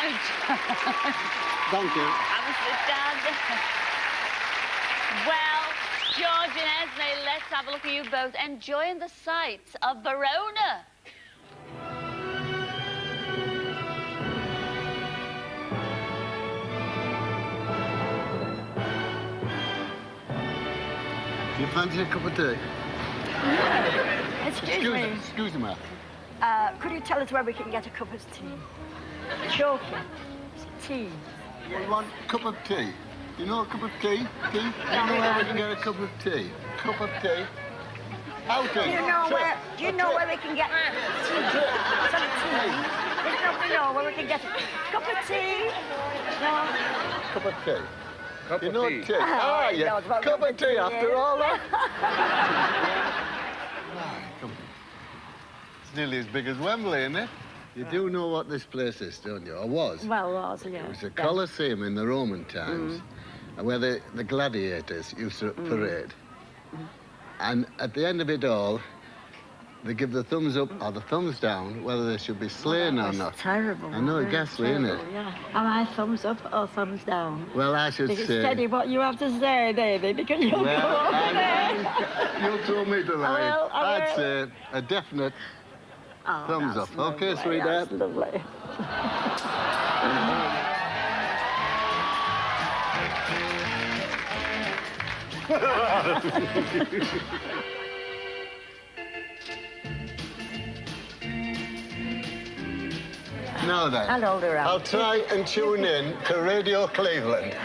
Thank you. Have a sit down. Well, George and Esme, let's have a look at you both enjoying the sights of Verona. Do you fancy a cup of tea? Excuse me. Excuse me. Could you tell us where we can get a cup of tea? Joking. Tea. We want a cup of tea. You know a cup of tea? Tea? Do you know where we can get a cup of tea? Cup of tea? How tea? Do you know where we can get tea? Some tea. There's nobody know where we can get a cup of tea? No. Cup of tea. Cup You of know tea. tea? Ah, he knows yeah. what Cup of tea after all that. Come on. It's nearly as big as Wembley, isn't it? You do know what this place is, don't you? Or was? Well, was, yeah. It was a Colosseum in the Roman times, where the gladiators used to parade. And at the end of it all, they give the thumbs up or the thumbs down, whether they should be slain or not. Terrible. I know, very ghastly, isn't it? terrible, Yeah. Am I thumbs up or thumbs down? Well, I should Because say... steady what you have to say, baby, because you'll go over there. You told me to lie. I I'd will. say a definite Oh, thumbs that's up. Okay, lovely, sweetheart? That's lovely. Now then, I'll hold her out. I'll try and tune in to Radio Cleveland.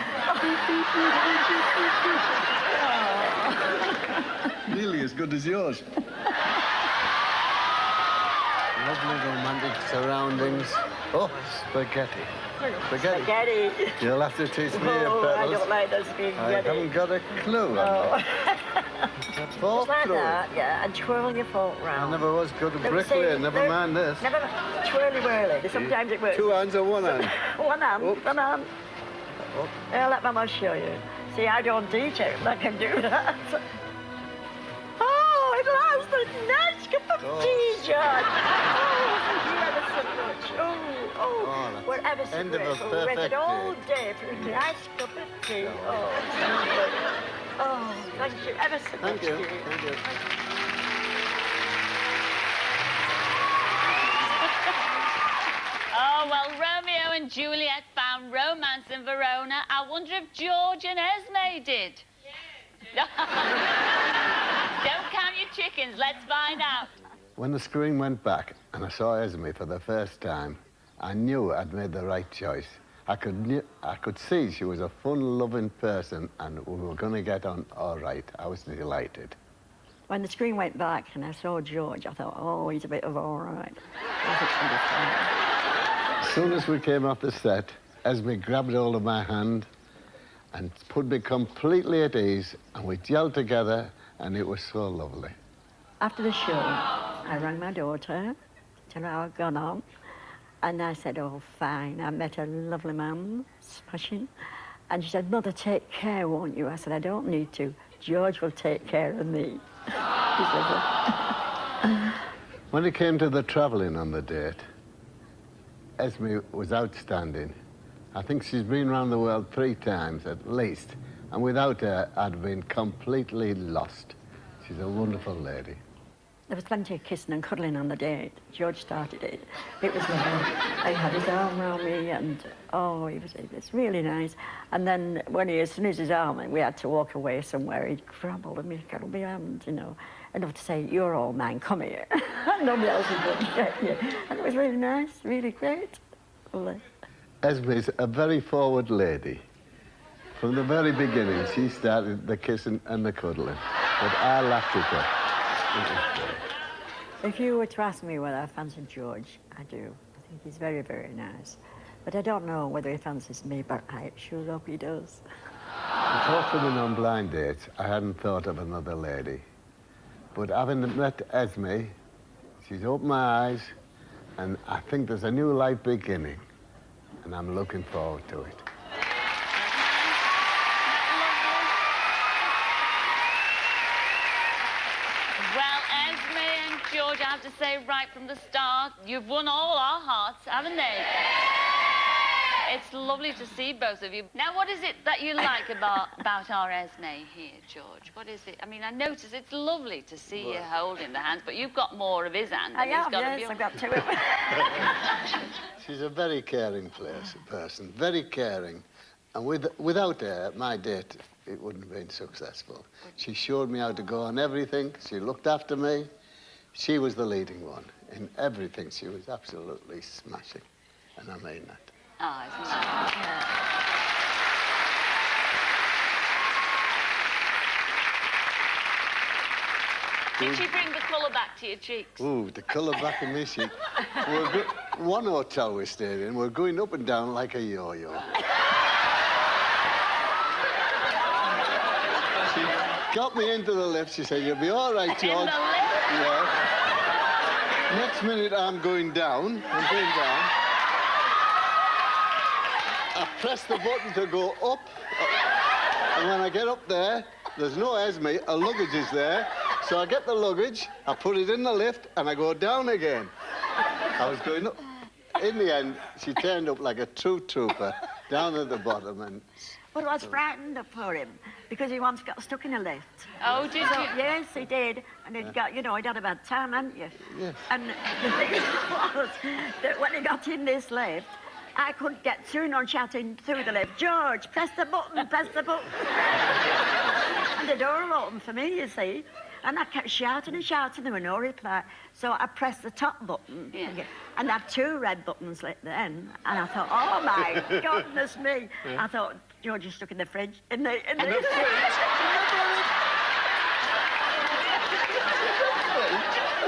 Nearly as good as yours. Lovely romantic surroundings. Oh, spaghetti. Spaghetti. Spaghetti. You'll have to teach me your Oh, I petals. don't like the I spaghetti. haven't got a clue. Oh. Fork Like through it. that, yeah, and twirl your fork I round. never was good at They would say- bricklaying, never they- mind this. Never twirly whirly. Sometimes it works. Two hands or one hand? One hand, Oops. one hand. I'll let Mama show you. See, I don't teach it, but I can do that. Oh, at last, a nice cup of tea, John. Oh, thank you ever so much. Oh, that's we're ever so end of a grateful. We waited perfect all day. day for a nice cup of tea. Oh, thank you. Oh, thank you ever so much. Thank you. dear. Thank you. Oh, well, Romeo and Juliet found romance in Verona. I wonder if George and Esme did. Yeah. Don't count your chickens. Let's find out. When the screen went back and I saw Esme for the first time, I knew I'd made the right choice. I could see she was a fun-loving person and we were going to get on all right. I was delighted. When the screen went back and I saw George, I thought, oh, he's a bit of all right. As soon as we came off the set, Esme grabbed hold of my hand and put me completely at ease, and we gelled together, and it was so lovely. After the show, I rang my daughter, tell her how I'd gone on, and I said, oh, fine. I met a lovely man, smashing, and she said, Mother, take care, won't you? I said, I don't need to. George will take care of me. He said, When it came to the travelling on the date, Esme was outstanding. I think she's been around the world 3 times at least, and without her, I'd been completely lost. She's a wonderful lady. there was plenty of kissing and cuddling on the date. George started it. It was lovely. He had his arm around me, and oh, it was really nice. And then as soon as his arm, we had to walk away somewhere. He'd grumble and he'd cuddle my hand, you know, enough to say, "You're all mine. Come here." Nobody else is going to get you. And it was really nice, really great. Lovely. Esme's a very forward lady. From the very beginning, she started the kissing and the cuddling. But I laughed at her. If you were to ask me whether I fancy George, I do. I think he's very, very nice. But I don't know whether he fancies me, but I sure hope he does. Before coming on blind dates, I hadn't thought of another lady. But having met Esme, she's opened my eyes, and I think there's a new life beginning. And I'm looking forward to it. Well, Esme and George, I have to say right from the start, you've won all our hearts, haven't they? It's lovely to see both of you. Now, what is it that you like about our Esme here, George? What is it? I mean, I notice it's lovely to see you holding the hands, but you've got more of his hand. I and he's have, got to yes, be I've got two of them. She's a very caring person, very caring. And without her, my date, it wouldn't have been successful. She showed me how to go on everything. She looked after me. She was the leading one. In everything, she was absolutely smashing. And I mean that. Oh, isn't that? Did she bring the colour back to your cheeks? Ooh, the colour back in my cheek. One hotel we stayed in, we're going up and down like a yo-yo. She got me into the lift. She said, "You'll be all right, George." In the lift? Yeah. Next minute, I'm going down. I press the button to go up. And when I get up there, there's no Esme. Her luggage is there. So I get the luggage, I put it in the lift, and I go down again. I was going up. In the end, she turned up like a true trooper down at the bottom. And But I was frightened for him because he once got stuck in a lift. Oh, did So, you? yes, he did. And he'd got, he'd had a bad time, hadn't you? Yes. And the thing was that when he got in this lift, I couldn't get through, nor shouting through the lift, "George, press the button, press the button." And the door opened for me, you see. And I kept shouting and shouting, there were no reply. So I pressed the top button. Yeah. And I had two red buttons lit then. And I thought, oh my goodness me. Yeah. I thought, George is stuck in the fridge. In the fridge? I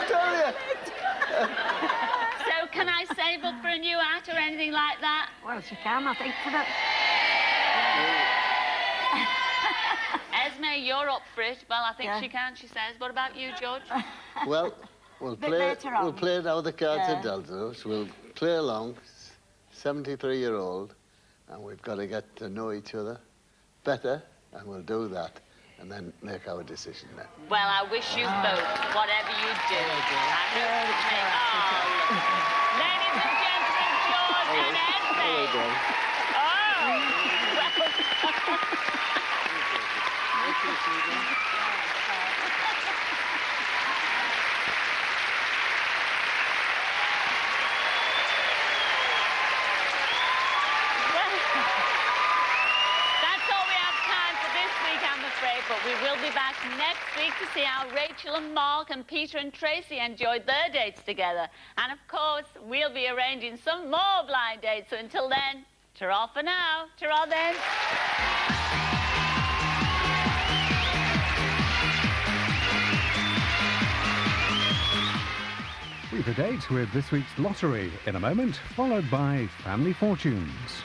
tell you. So can I save up for a new hat or anything like that? Well, she can, I think, for that. Esme, you're up for it. Well, I think Yeah. she can, she says. What about you, George? Well, we'll play it how the cards are dealt to us. We'll play along. 73-year-old, and we've got to get to know each other better, and we'll do that, and then make our decision then. Well, I wish you both, whatever you do. I hope you make... Oh, ladies and gentlemen, George and Esme. But we will be back next week to see how Rachel and Mark and Peter and Tracy enjoyed their dates together. And of course, we'll be arranging some more blind dates. So until then, ta-ra for now. Ta-ra then. We've a date with this week's lottery in a moment, followed by Family Fortunes.